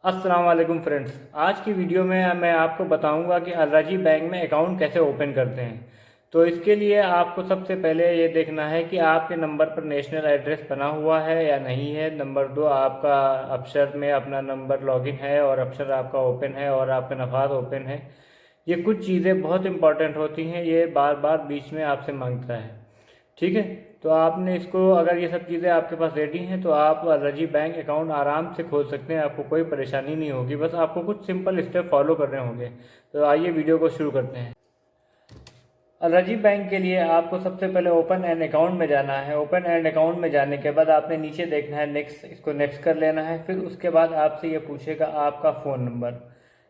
अस्सलाम वालेकुम फ्रेंड्स। आज की वीडियो में मैं आपको बताऊंगा कि अलराजी बैंक में अकाउंट कैसे ओपन करते हैं। तो इसके लिए आपको सबसे पहले ये देखना है कि आपके नंबर पर नेशनल एड्रेस बना हुआ है या नहीं है। नंबर दो, आपका अक्षर में अपना नंबर लॉगिन है और अक्षर आपका ओपन है और आपका नफाज ओपन है। ये कुछ चीज़ें बहुत इंपॉर्टेंट होती हैं, ये बार बार बीच में आपसे मांगता है। ठीक है। तो आपने इसको, अगर ये सब चीज़ें आपके पास रेडी हैं तो आप रजी बैंक अकाउंट आराम से खोल सकते हैं। आपको कोई परेशानी नहीं होगी, बस आपको कुछ सिंपल स्टेप फॉलो करने होंगे। तो आइए वीडियो को शुरू करते हैं। रजी बैंक के लिए आपको सबसे पहले ओपन एंड अकाउंट में जाना है। ओपन एंड अकाउंट में जाने के बाद आपने नीचे देखना है नेक्स्ट, इसको नेक्स्ट कर लेना है। फिर उसके बाद आपसे ये पूछेगा आपका फ़ोन नंबर,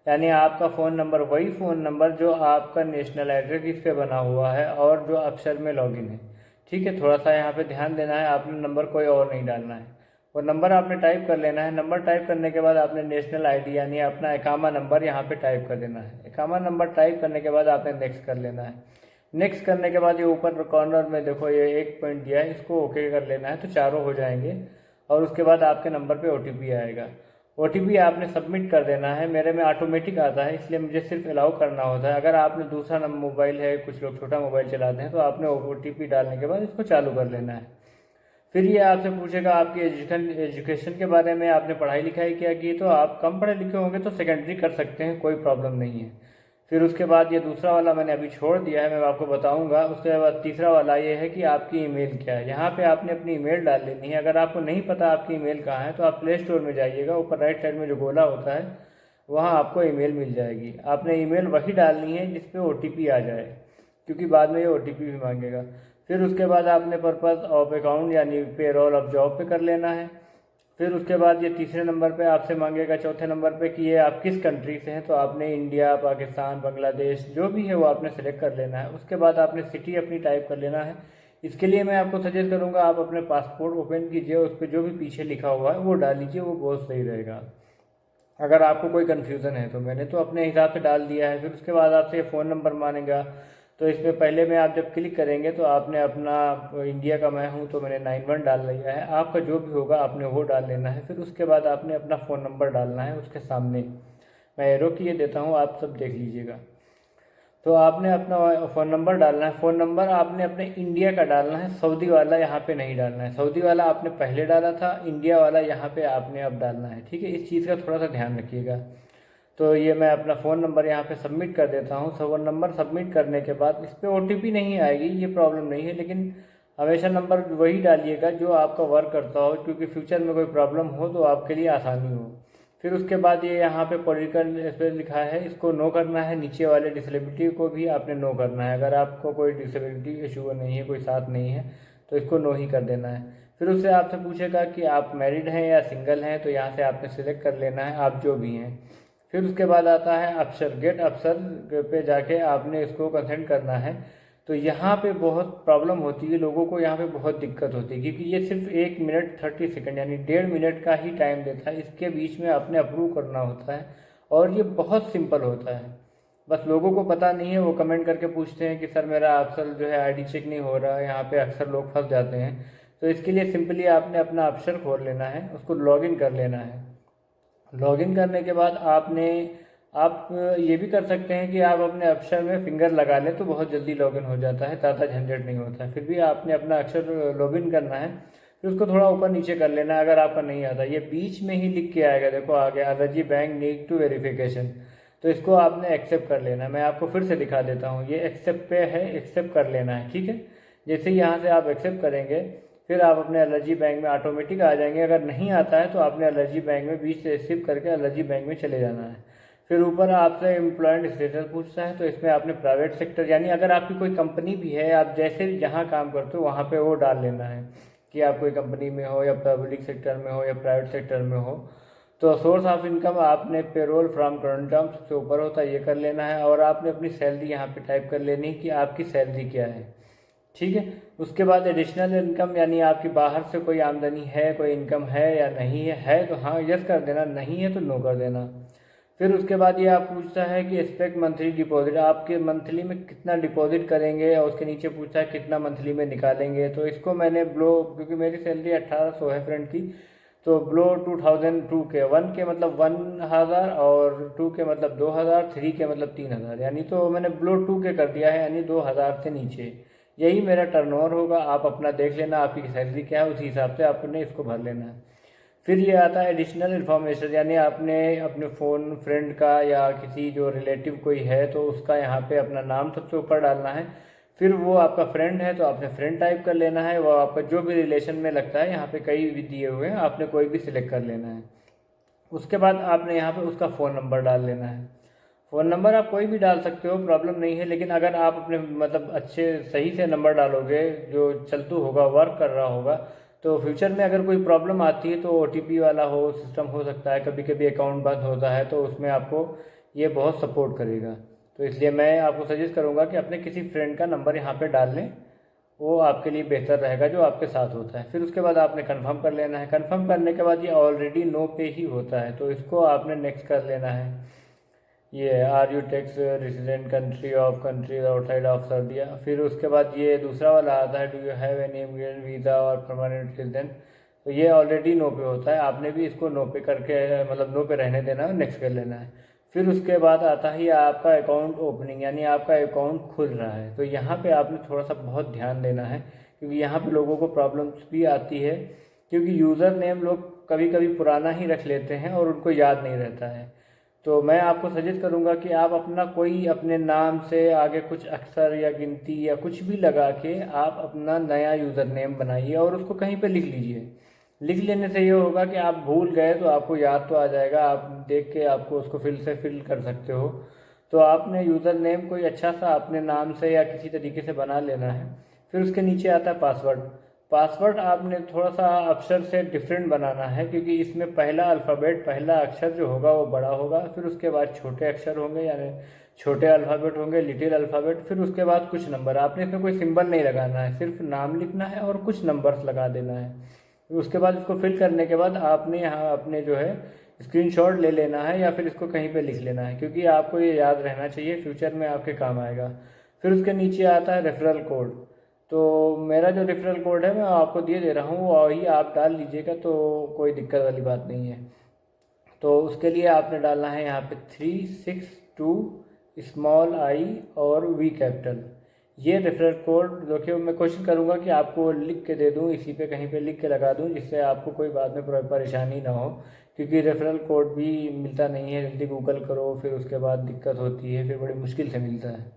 यानी आपका फ़ोन नंबर, वही फ़ोन नंबर जो आपका नेशनल एड्रेस इस पे बना हुआ है और जो अक्षर में लॉगिन है। ठीक है, थोड़ा सा यहाँ पे ध्यान देना है, आपने नंबर कोई और नहीं डालना है। वो नंबर आपने टाइप कर लेना है। नंबर टाइप करने के बाद आपने नेशनल आईडी यानी अपना एकामा नंबर यहाँ पे टाइप कर देना है। एकामा नंबर टाइप करने के बाद आपने नेक्स्ट कर लेना है। नेक्स्ट करने के बाद ये ऊपर कॉर्नर में देखो ये एक पॉइंट दिया है, इसको ओके कर लेना है, तो चारों हो जाएंगे। और उसके बाद आपके नंबर पे ओटीपी आएगा। ओटीपी आपने सबमिट कर देना है। मेरे में ऑटोमेटिक आता है, इसलिए मुझे सिर्फ अलाउ करना होता है। अगर आपने दूसरा नंबर मोबाइल है, कुछ लोग छोटा मोबाइल चलाते हैं, तो आपने ओटीपी डालने के बाद इसको चालू कर लेना है। फिर ये आपसे पूछेगा आपकी एजुकेशन के बारे में, आपने पढ़ाई लिखाई क्या की। तो आप कम पढ़े लिखे होंगे तो सेकेंडरी कर सकते हैं, कोई प्रॉब्लम नहीं है। फिर उसके बाद ये दूसरा वाला मैंने अभी छोड़ दिया है, मैं आपको बताऊंगा। उसके बाद तीसरा वाला ये है कि आपकी ईमेल क्या है। यहाँ पे आपने अपनी ईमेल डाल लेनी है। अगर आपको नहीं पता आपकी ईमेल कहाँ है तो आप प्ले स्टोर में जाइएगा, ऊपर राइट साइड में जो गोला होता है वहाँ आपको ईमेल मिल जाएगी। आपने ईमेल वही डालनी है जिस पे ओटीपी आ जाए, क्योंकि बाद में ये ओटीपी भी मांगेगा। फिर उसके बाद आपने पर्पस ऑफ अकाउंट यानी पेरोल ऑफ जॉब पे कर लेना है। फिर उसके बाद ये तीसरे नंबर पे आपसे मांगेगा, चौथे नंबर पे, कि ये आप किस कंट्री से हैं। तो आपने इंडिया, पाकिस्तान, बांग्लादेश जो भी है वो आपने सेलेक्ट कर लेना है। उसके बाद आपने सिटी अपनी टाइप कर लेना है। इसके लिए मैं आपको सजेस्ट करूंगा आप अपने पासपोर्ट ओपन कीजिए, उस पर जो भी पीछे लिखा हुआ है वो डाल लीजिए, वो बहुत सही रहेगा। अगर आपको कोई कन्फ्यूज़न है तो मैंने तो अपने हिसाब से डाल दिया है। फिर उसके बाद आपसे फ़ोन नंबर मांगेगा। तो इसमें पहले में आप जब क्लिक करेंगे तो आपने अपना, इंडिया का मैं हूँ तो मैंने 91 डाल लिया है, आपका जो भी होगा आपने वो डाल लेना है। फिर उसके बाद आपने अपना फ़ोन नंबर डालना है उसके सामने। मैं एरो किए देता हूँ, आप सब देख लीजिएगा। तो आपने अपना फ़ोन नंबर डालना है। फ़ोन नंबर आपने अपने इंडिया का डालना है, सऊदी वाला यहाँ पे नहीं डालना है। सऊदी वाला आपने पहले डाला था, इंडिया वाला यहाँ पे आपने अब डालना है। ठीक है, इस चीज़ का थोड़ा सा ध्यान रखिएगा। तो ये मैं अपना फ़ोन नंबर यहाँ पे सबमिट कर देता हूँ। फ़ोन नंबर सबमिट करने के बाद इस पर ओटीपी नहीं आएगी, ये प्रॉब्लम नहीं है, लेकिन हमेशा नंबर वही डालिएगा जो आपका वर्क करता हो, क्योंकि फ्यूचर में कोई प्रॉब्लम हो तो आपके लिए आसानी हो। फिर उसके बाद ये यहाँ पे पॉलिटिकल इस पर लिखा है, इसको नो करना है। नीचे वाले डिसेबिलिटी को भी आपने नो करना है। अगर आपको कोई डिसेबिलिटी इशू नहीं है, कोई साथ नहीं है, तो इसको नो ही कर देना है। फिर उससे आपसे पूछेगा कि आप मैरिड हैं या सिंगल हैं, तो यहाँ से आपने सिलेक्ट कर लेना है, आप जो भी हैं। फिर उसके बाद आता है अफसर, गेट अफसर पे जाके आपने इसको कंसेंट करना है। तो यहाँ पे बहुत प्रॉब्लम होती है, लोगों को यहाँ पे बहुत दिक्कत होती है, क्योंकि ये सिर्फ 1 मिनट 30 सेकंड यानी 1.5 मिनट का ही टाइम देता है। इसके बीच में आपने अप्रूव करना होता है और ये बहुत सिंपल होता है। बस लोगों को पता नहीं है, वो कमेंट करके पूछते हैं कि सर मेरा अफसर जो है आईडी चेक नहीं हो रहा है, यहाँ पे अक्सर लोग फंस जाते हैं। तो इसके लिए सिंपली आपने अपना अफसर खोल लेना है, उसको लॉगिन कर लेना है। लॉगिन करने के बाद आपने, आप ये भी कर सकते हैं कि आप अपने अक्षर में फिंगर लगा लें तो बहुत जल्दी लॉगिन हो जाता है, ज़्यादा झंझट नहीं होता है। फिर भी आपने अपना अक्षर लॉगिन करना है। फिर उसको थोड़ा ऊपर नीचे कर लेना है। अगर आपका नहीं आता, ये बीच में ही लिख के आएगा, देखो आ गया, रजी बैंक नीड टू वेरिफिकेशन। तो इसको आपने एक्सेप्ट कर लेना है। मैं आपको फिर से दिखा देता हूँ, ये एक्सेप्ट पे है, एक्सेप्ट कर लेना है। ठीक है, जैसे ही यहाँ से आप एक्सेप्ट करेंगे फिर आप अपने एलर्जी बैंक में ऑटोमेटिक आ जाएंगे। अगर नहीं आता है तो आपने एलर्जी बैंक में बीच से स्किप करके एलर्जी बैंक में चले जाना है। फिर ऊपर आपसे एम्प्लॉयमेंट स्टेटस पूछता है, तो इसमें आपने प्राइवेट सेक्टर यानी अगर आपकी कोई कंपनी भी है, आप जैसे जहाँ काम करते हो वहाँ पे वो डाल लेना है कि आप कोई कंपनी में हो या पब्लिक सेक्टर में हो या प्राइवेट सेक्टर में हो। तो सोर्स ऑफ इनकम आपने पेरोल फ्रॉम करंट जॉब सबसे ऊपर होता है, ये कर लेना है। और आपने अपनी सैलरी यहाँ पे टाइप कर लेनी है कि आपकी सैलरी क्या है। ठीक है, उसके बाद एडिशनल इनकम यानी आपकी बाहर से कोई आमदनी है, कोई इनकम है या नहीं है तो हाँ यस कर देना, नहीं है तो नो कर देना। फिर उसके बाद ये आप पूछता है कि एक्सपेक्ट मंथली डिपॉजिट, आपके मंथली में कितना डिपॉजिट करेंगे, और उसके नीचे पूछता है कितना मंथली में निकालेंगे। तो इसको मैंने ब्लो, क्योंकि मेरी सैलरी 1800 है फ्रेंड की, तो ब्लो 2002 के, 1 के मतलब 1000 और 2 के मतलब 2000, 3 के मतलब 3000, यानी तो मैंने ब्लो 2 के कर दिया है, यानी 2000 से नीचे यही मेरा टर्नओवर होगा। आप अपना देख लेना आपकी सैलरी क्या है, उसी हिसाब से आपने इसको भर लेना है। फिर ये आता है एडिशनल इन्फॉर्मेशन, यानी आपने अपने फ़ोन फ्रेंड का या किसी जो रिलेटिव कोई है तो उसका यहाँ पे अपना नाम सबसे ऊपर डालना है। फिर वो आपका फ्रेंड है तो आपने फ्रेंड टाइप कर लेना है, वो आपका जो भी रिलेशन में लगता है, यहाँ पे कई भी दिए हुए हैं, आपने कोई भी सिलेक्ट कर लेना है। उसके बाद आपने यहाँ पे उसका फ़ोन नंबर डाल लेना है। फ़ोन नंबर आप कोई भी डाल सकते हो, प्रॉब्लम नहीं है, लेकिन अगर आप अपने मतलब अच्छे सही से नंबर डालोगे जो चलतू होगा, वर्क कर रहा होगा, तो फ्यूचर में अगर कोई प्रॉब्लम आती है तो ओटीपी वाला हो सिस्टम हो सकता है, कभी कभी अकाउंट बंद होता है, तो उसमें आपको ये बहुत सपोर्ट करेगा। तो इसलिए मैं आपको सजेस्ट करूँगा कि अपने किसी फ्रेंड का नंबर यहाँ पे डाल लें, वो आपके लिए बेहतर रहेगा जो आपके साथ होता है। फिर उसके बाद आपने कंफर्म कर लेना है। कंफर्म करने के बाद ये ऑलरेडी नो पे ही होता है, तो इसको आपने नेक्स्ट कर लेना है। ये are you tax resident country of country outside of सर्दिया। फिर उसके बाद ये दूसरा वाला आता है, do you have any immigrant visa और परमानेंट रेजिडेंट। तो ये ऑलरेडी नो पे होता है, आपने भी इसको नो पे करके मतलब नो पे रहने देना है, नेक्स्ट कर लेना है। फिर उसके बाद आता है आपका अकाउंट ओपनिंग, यानी आपका अकाउंट खुल रहा है। तो यहाँ पे आपने थोड़ा सा बहुत ध्यान देना है, क्योंकि यहाँ पे लोगों को प्रॉब्लम्स भी आती है, क्योंकि यूज़र नेम लोग कभी कभी पुराना ही रख लेते हैं और उनको याद नहीं रहता है। तो मैं आपको सजेस्ट करूंगा कि आप अपना कोई अपने नाम से आगे कुछ अक्षर या गिनती या कुछ भी लगा के आप अपना नया यूज़र नेम बनाइए और उसको कहीं पे लिख लीजिए। लिख लेने से ये होगा कि आप भूल गए तो आपको याद तो आ जाएगा, आप देख के आपको उसको फिर से फिल कर सकते हो। तो आपने यूज़र नेम कोई अच्छा सा अपने नाम से या किसी तरीके से बना लेना है। फिर उसके नीचे आता है पासवर्ड। पासवर्ड आपने थोड़ा सा अक्षर से डिफरेंट बनाना है, क्योंकि इसमें पहला अल्फ़ाबेट, पहला अक्षर जो होगा वो बड़ा होगा, फिर उसके बाद छोटे अक्षर होंगे यानी छोटे अल्फ़ाबेट होंगे, लिटिल अल्फ़ाबेट, फिर उसके बाद कुछ नंबर। आपने इसमें कोई सिंबल नहीं लगाना है, सिर्फ नाम लिखना है और कुछ नंबर्स लगा देना है। उसके बाद इसको फिल करने के बाद आपने यहाँ अपने जो है स्क्रीनशॉट ले लेना है या फिर इसको कहीं पे लिख लेना है, क्योंकि आपको ये याद रहना चाहिए, फ्यूचर में आपके काम आएगा। फिर उसके नीचे आता है रेफरल कोड। तो मेरा जो रेफरल कोड है मैं आपको दे रहा हूँ, वही आप डाल लीजिएगा, तो कोई दिक्कत वाली बात नहीं है। तो उसके लिए आपने डालना है यहाँ पे 362 स्मॉल आई और वी कैपिटल। ये रेफरल कोड देखिए, मैं कोशिश करूँगा कि आपको लिख के दे दूँ, इसी पे कहीं पे लिख के लगा दूँ, जिससे आपको कोई बाद में परेशानी ना हो, क्योंकि रेफरल कोड भी मिलता नहीं है जल्दी। गूगल करो फिर उसके बाद दिक्कत होती है, फिर बड़ी मुश्किल से मिलता है।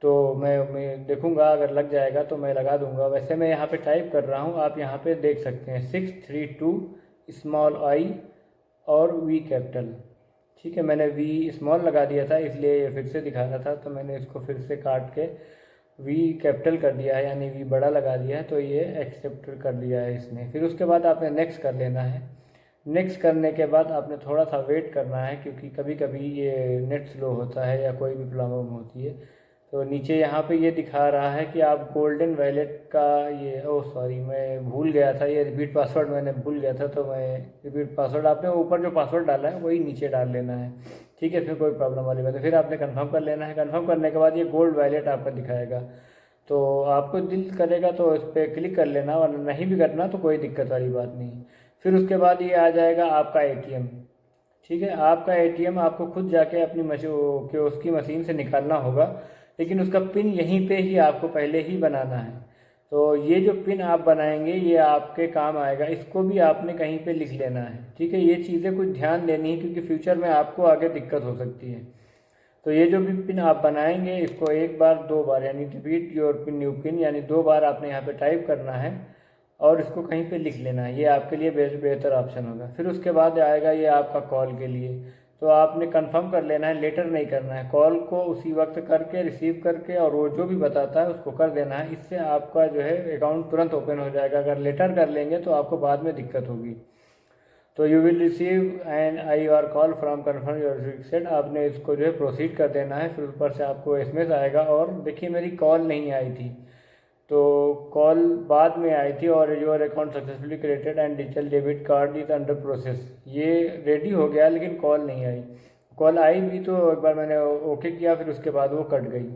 तो मैं देखूंगा, अगर लग जाएगा तो मैं लगा दूंगा। वैसे मैं यहाँ पे टाइप कर रहा हूँ, आप यहाँ पे देख सकते हैं 632 स्मॉल आई और वी कैपिटल। ठीक है, मैंने वी स्मॉल लगा दिया था इसलिए ये फिर से दिखा रहा था, तो मैंने इसको फिर से काट के वी कैपिटल कर दिया है, यानी वी बड़ा लगा दिया है, तो ये एक्सेप्ट कर लिया है इसने। फिर उसके बाद आपने नेक्स्ट कर लेना है। नेक्स्ट करने के बाद आपने थोड़ा सा वेट करना है, क्योंकि कभी कभी ये नेट स्लो होता है या कोई भी प्रॉब्लम होती है। तो नीचे यहाँ पे ये दिखा रहा है कि आप गोल्डन वैलेट का ये, ओह सॉरी मैं भूल गया था, ये रिपीट पासवर्ड मैंने भूल गया था, तो मैं रिपीट पासवर्ड, आपने ऊपर जो पासवर्ड डाला है वही नीचे डाल लेना है। ठीक है, फिर कोई प्रॉब्लम वाली बात है। फिर आपने कंफर्म कर लेना है। कंफर्म करने के बाद ये गोल्ड वैलेट आपका दिखाएगा, तो आपको दिल करेगा तो इस पर क्लिक कर लेना, और नहीं भी करना तो कोई दिक्कत वाली बात नहीं। फिर उसके बाद ये आ जाएगा आपका एटीएम। ठीक है, आपका एटीएम आपको खुद जाके अपनी उसकी मशीन से निकालना होगा, लेकिन उसका पिन यहीं पे ही आपको पहले ही बनाना है। तो ये जो पिन आप बनाएंगे ये आपके काम आएगा, इसको भी आपने कहीं पे लिख लेना है। ठीक है, ये चीज़ें कुछ ध्यान देनी है, क्योंकि फ्यूचर में आपको आगे दिक्कत हो सकती है। तो ये जो भी पिन आप बनाएंगे इसको एक बार, दो बार, यानी repeat your pin new pin, यानी दो बार आपने यहाँ पे टाइप करना है और इसको कहीं पे लिख लेना है। ये आपके लिए बेहतर ऑप्शन होगा। फिर उसके बाद आएगा ये आपका कॉल के लिए। तो आपने कंफर्म कर लेना है, लेटर नहीं करना है, कॉल को उसी वक्त करके रिसीव करके और वो जो भी बताता है उसको कर देना है। इससे आपका जो है अकाउंट तुरंत ओपन हो जाएगा। अगर लेटर कर लेंगे तो आपको बाद में दिक्कत होगी। तो you will receive an I R call from confirm your fixed, आपने इसको जो है प्रोसीड कर देना है। फिर ऊपर से आपको एसएमएस आएगा, और देखिए मेरी कॉल नहीं आई थी, तो कॉल बाद में आई थी, और your account successfully created and digital debit card is under process. ये रेडी हो गया लेकिन कॉल नहीं आई। कॉल आई भी तो एक बार मैंने ओके किया, फिर उसके बाद वो कट गई।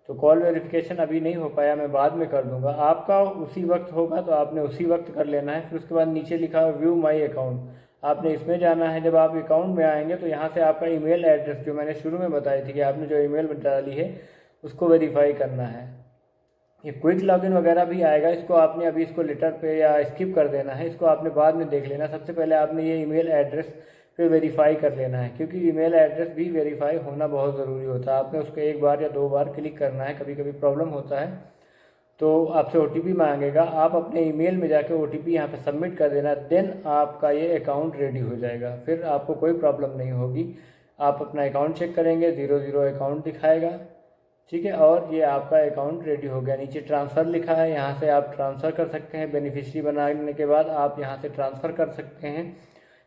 तो कॉल वेरिफिकेशन अभी नहीं हो पाया, मैं बाद में कर दूंगा। आपका उसी वक्त होगा तो आपने उसी वक्त कर लेना है। फिर उसके बाद नीचे लिखा है व्यू माई अकाउंट, आपने इसमें जाना है। जब आप अकाउंट में आएंगे तो यहाँ से आपका ईमेल एड्रेस जो मैंने शुरू में बताई थी कि आपने जो ईमेल डाली है उसको वेरीफाई करना है। ये क्विक लॉगिन वगैरह भी आएगा, इसको आपने अभी इसको लेटर पे या स्किप कर देना है, इसको आपने बाद में देख लेना। सबसे पहले आपने ये ईमेल एड्रेस पे वेरीफाई कर लेना है, क्योंकि ईमेल एड्रेस भी वेरीफाई होना बहुत ज़रूरी होता है। आपने उसको एक बार या दो बार क्लिक करना है, कभी कभी प्रॉब्लम होता है तो आपसे OTP मांगेगा। आप अपने ईमेल में जाके OTP यहाँ पे सबमिट कर देना, देन आपका ये अकाउंट रेडी हो जाएगा, फिर आपको कोई प्रॉब्लम नहीं होगी। आप अपना अकाउंट चेक करेंगे, 0 अकाउंट दिखाएगा, ठीक है। और ये आपका अकाउंट रेडी हो गया। नीचे ट्रांसफ़र लिखा है, यहाँ से आप ट्रांसफ़र कर सकते हैं। बेनिफिशियरी बनाने के बाद आप यहाँ से ट्रांसफ़र कर सकते हैं,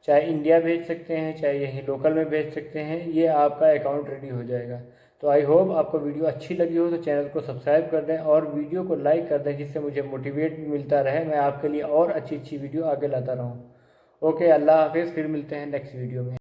चाहे इंडिया भेज सकते हैं, चाहे यहीं लोकल में भेज सकते हैं। ये आपका अकाउंट रेडी हो जाएगा। तो आई होप आपको वीडियो अच्छी लगी हो तो चैनल को सब्सक्राइब कर दें और वीडियो को लाइक कर दें, जिससे मुझे मोटिवेट मिलता रहे, मैं आपके लिए और अच्छी अच्छी वीडियो आगे लाता रहूँ। ओके, अल्लाह हाफिज़, फिर मिलते हैं नेक्स्ट वीडियो में।